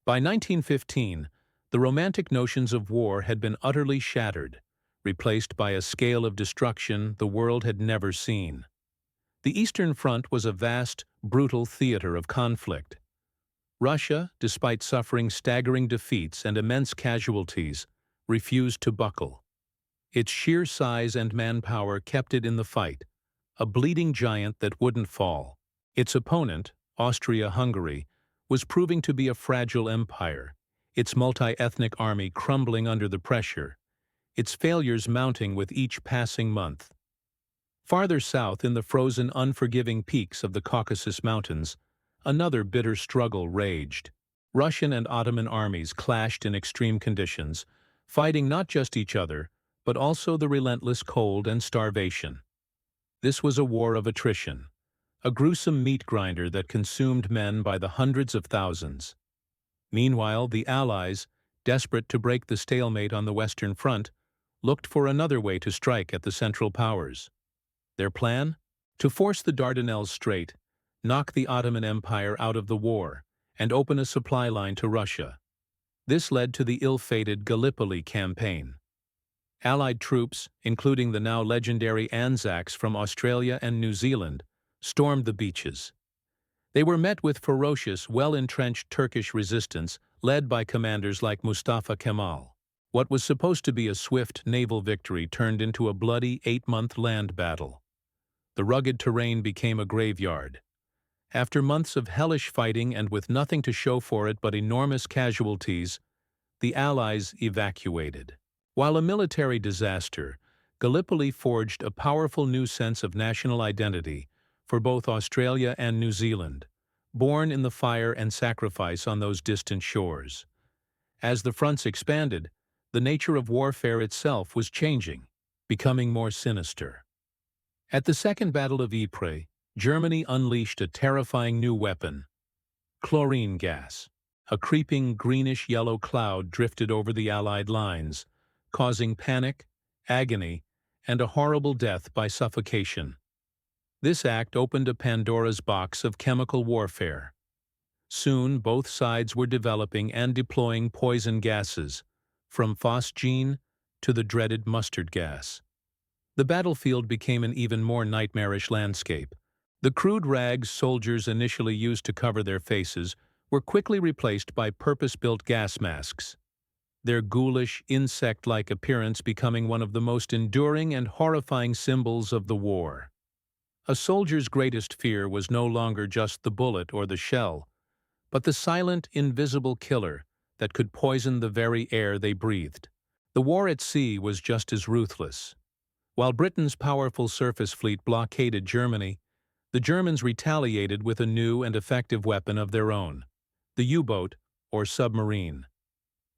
By 1915, the romantic notions of war had been utterly shattered, replaced by a scale of destruction the world had never seen. The Eastern Front was a vast, brutal theater of conflict. Russia, despite suffering staggering defeats and immense casualties, refused to buckle. Its sheer size and manpower kept it in the fight, a bleeding giant that wouldn't fall. Its opponent, Austria-Hungary, was proving to be a fragile empire, its multi-ethnic army crumbling under the pressure, its failures mounting with each passing month. Farther south in the frozen, unforgiving peaks of the Caucasus Mountains, another bitter struggle raged. Russian and Ottoman armies clashed in extreme conditions, fighting not just each other, but also the relentless cold and starvation. This was a war of attrition, a gruesome meat grinder that consumed men by the hundreds of thousands. Meanwhile, the Allies, desperate to break the stalemate on the Western Front, looked for another way to strike at the Central Powers. Their plan? To force the Dardanelles Strait, knock the Ottoman Empire out of the war, and open a supply line to Russia. This led to the ill-fated Gallipoli campaign. Allied troops, including the now legendary Anzacs from Australia and New Zealand, stormed the beaches. They were met with ferocious, well-entrenched Turkish resistance led by commanders like Mustafa Kemal. What was supposed to be a swift naval victory turned into a bloody 8-month land battle. The rugged terrain became a graveyard. After months of hellish fighting and with nothing to show for it but enormous casualties, the Allies evacuated. While a military disaster, Gallipoli forged a powerful new sense of national identity for both Australia and New Zealand, born in the fire and sacrifice on those distant shores. As the fronts expanded, the nature of warfare itself was changing, becoming more sinister. At the Second Battle of Ypres, Germany unleashed a terrifying new weapon: chlorine gas. A creeping greenish-yellow cloud drifted over the Allied lines, causing panic, agony, and a horrible death by suffocation. This act opened a Pandora's box of chemical warfare. Soon, both sides were developing and deploying poison gases, from phosgene to the dreaded mustard gas. The battlefield became an even more nightmarish landscape. The crude rags soldiers initially used to cover their faces were quickly replaced by purpose-built gas masks, their ghoulish, insect-like appearance becoming one of the most enduring and horrifying symbols of the war. A soldier's greatest fear was no longer just the bullet or the shell, but the silent, invisible killer that could poison the very air they breathed. The war at sea was just as ruthless. While Britain's powerful surface fleet blockaded Germany, the Germans retaliated with a new and effective weapon of their own: the U-boat, or submarine.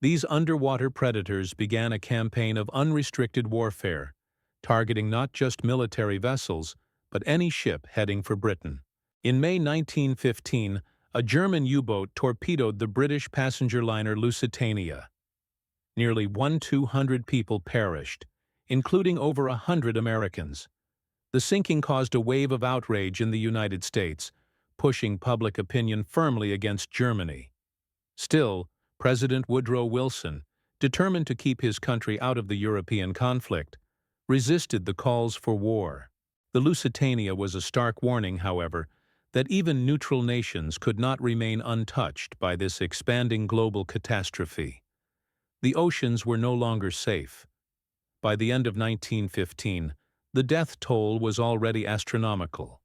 These underwater predators began a campaign of unrestricted warfare, targeting not just military vessels, but any ship heading for Britain. In May 1915, a German U-boat torpedoed the British passenger liner Lusitania. Nearly 1,200 people perished, including over 100 Americans. The sinking caused a wave of outrage in the United States, pushing public opinion firmly against Germany. Still, President Woodrow Wilson, determined to keep his country out of the European conflict, resisted the calls for war. The Lusitania was a stark warning, however, that even neutral nations could not remain untouched by this expanding global catastrophe. The oceans were no longer safe. By the end of 1915, the death toll was already astronomical.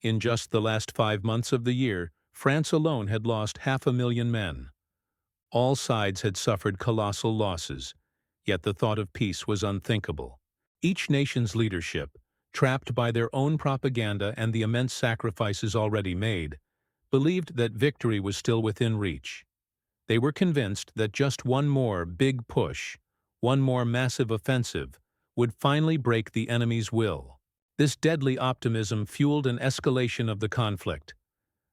In just the last 5 months of the year, France alone had lost 500,000 men. All sides had suffered colossal losses, yet the thought of peace was unthinkable. Each nation's leadership, trapped by their own propaganda and the immense sacrifices already made, believed that victory was still within reach. They were convinced that just one more big push, one more massive offensive, would finally break the enemy's will. This deadly optimism fueled an escalation of the conflict.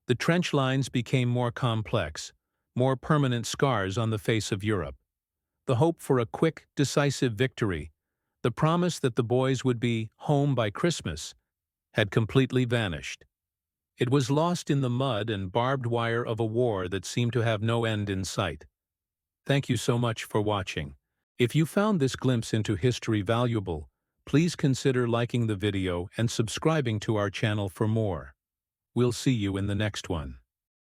The trench lines became more complex, more permanent scars on the face of Europe. The hope for a quick, decisive victory, the promise that the boys would be home by Christmas, had completely vanished. It was lost in the mud and barbed wire of a war that seemed to have no end in sight. Thank you so much for watching. If you found this glimpse into history valuable, please consider liking the video and subscribing to our channel for more. We'll see you in the next one.